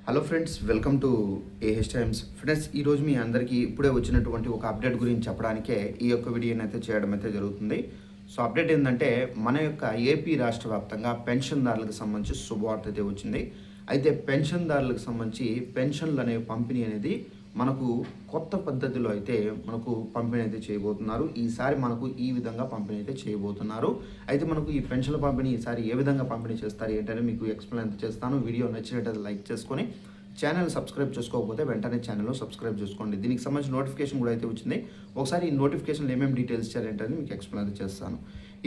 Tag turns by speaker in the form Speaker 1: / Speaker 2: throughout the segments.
Speaker 1: Hello friends, welcome to AH times. Friends, ఈరోజు మీ అందరికీ ఇప్పుడే వచ్చినటువంటి ఒక అప్డేట్ గురించి చెప్పడానికే ఈ యొక్క వీడియోని అయితే చేయడం అయితే జరుగుతుంది. సో అప్డేట్ ఏంటంటే, మన యొక్క ఏపీ రాష్ట్ర వ్యాప్తంగా పెన్షన్దారులకు సంబంధించి శుభవార్త అయితే వచ్చింది. అయితే పెన్షన్దారులకు సంబంధించి పెన్షన్లు అనేవి పంపిణీ అనేది మనకు కొత్త పద్ధతిలో అయితే మనకు పంపిణీ అయితే చేయబోతున్నారు. ఈసారి మనకు ఈ విధంగా పంపిణీ అయితే చేయబోతున్నారు. అయితే మనకు ఈ పెన్షన్ల పంపిణీ ఈసారి ఏ విధంగా పంపిణీ చేస్తారు ఏంటనే మీకు ఎక్స్ప్లెయిన్ అయితే చేస్తాను. వీడియో నచ్చినట్లయితే లైక్ చేసుకొని ఛానల్ సబ్స్క్రైబ్ చేసుకోకపోతే వెంటనే ఛానల్లో సబ్స్క్రైబ్ చేసుకోండి. దీనికి సంబంధించిన నోటిఫికేషన్ కూడా అయితే వచ్చింది. ఒకసారి ఈ నోటిఫికేషన్లో ఏమేమి డీటెయిల్స్ ఇచ్చారంటే మీకు ఎక్స్ప్లెయిన్ అయితే చేస్తాను.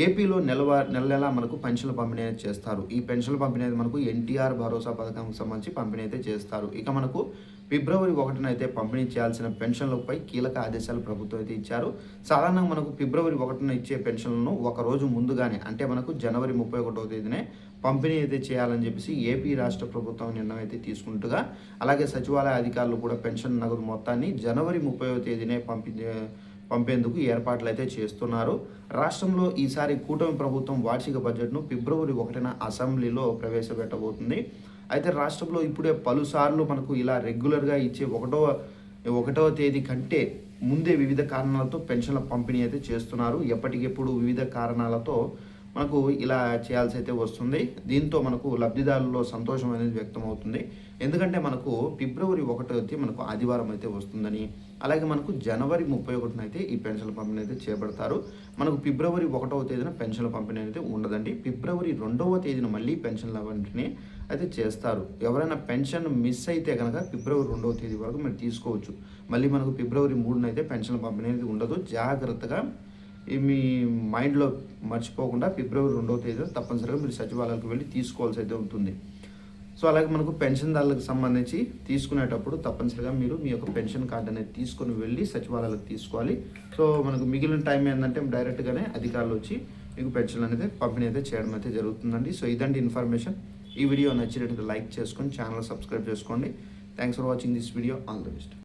Speaker 1: ఏపీలో నెల మనకు పెన్షన్ల పంపిణీ అయితే చేస్తారు. ఈ పెన్షన్ల పంపిణీ అయితే మనకు ఎన్టీఆర్ భరోసా పథకానికి సంబంధించి పంపిణీ అయితే చేస్తారు. ఇక మనకు ఫిబ్రవరి 1న అయితే పంపిణీ చేయాల్సిన పెన్షన్లపై కీలక ఆదేశాలు ప్రభుత్వం అయితే ఇచ్చారు. సాధారణంగా మనకు ఫిబ్రవరి 1న ఇచ్చే పెన్షన్లను ఒక రోజు ముందుగానే, అంటే మనకు జనవరి 31వ తేదీనే పంపిణీ అయితే చేయాలని చెప్పేసి ఏపీ రాష్ట్ర ప్రభుత్వం నిర్ణయం అయితే తీసుకుంటుగా, అలాగే సచివాలయ అధికారులు కూడా పెన్షన్ నగదు మొత్తాన్ని జనవరి 30వ తేదీనే పంపేందుకు ఏర్పాట్లు అయితే చేస్తున్నారు. రాష్ట్రంలో ఈసారి కూటమి ప్రభుత్వం వార్షిక బడ్జెట్ను ఫిబ్రవరి 1న అసెంబ్లీలో ప్రవేశపెట్టబోతుంది. అయితే రాష్ట్రంలో ఇప్పుడే పలుసార్లు మనకు ఇలా రెగ్యులర్గా ఇచ్చే ఒకటవ తేదీ కంటే ముందే వివిధ కారణాలతో పెన్షన్ల పంపిణీ అయితే చేస్తున్నారు. ఎప్పటికెప్పుడు వివిధ కారణాలతో మనకు ఇలా చేయాల్సి అయితే వస్తుంది. దీంతో మనకు లబ్ధిదారుల్లో సంతోషం అనేది వ్యక్తం అవుతుంది. ఎందుకంటే మనకు ఫిబ్రవరి 1వ మనకు ఆదివారం అయితే వస్తుందని, అలాగే మనకు జనవరి 31న అయితే ఈ పెన్షన్ల పంపిణీ అయితే చేపడతారు. మనకు ఫిబ్రవరి 1వ తేదీన పెన్షన్ల పంపిణీ అయితే ఉండదండి. ఫిబ్రవరి 2వ తేదీన మళ్ళీ పెన్షన్ల పంపిణీ అయితే చేస్తారు. ఎవరైనా పెన్షన్ మిస్ అయితే కనుక ఫిబ్రవరి 2వ తేదీ వరకు మీరు తీసుకోవచ్చు. మళ్ళీ మనకు ఫిబ్రవరి 3న అయితే పెన్షన్ల పంపిణీ అనేది ఉండదు. జాగ్రత్తగా మీ మైండ్లో మర్చిపోకుండా ఫిబ్రవరి 2వ తేదీన తప్పనిసరిగా మీరు సచివాలయాలకు వెళ్ళి తీసుకోవాల్సి అయితే ఉంటుంది. సో అలాగే మనకు పెన్షన్దారులకు సంబంధించి తీసుకునేటప్పుడు తప్పనిసరిగా మీరు మీ యొక్క పెన్షన్ కార్డు అనేది తీసుకొని వెళ్ళి సచివాలయాలకు తీసుకోవాలి. సో మనకు మిగిలిన టైం ఏంటంటే డైరెక్ట్గానే అధికారులు వచ్చి మీకు పెన్షన్ అనేది పంపిణీ అయితే చేయడం అయితే జరుగుతుందండి. సో ఇదండి ఇన్ఫర్మేషన్. ఈ వీడియో నచ్చినట్లయితే లైక్ చేసుకొని ఛానల్ సబ్స్క్రైబ్ చేసుకోండి. Thanks for watching this video. All the best.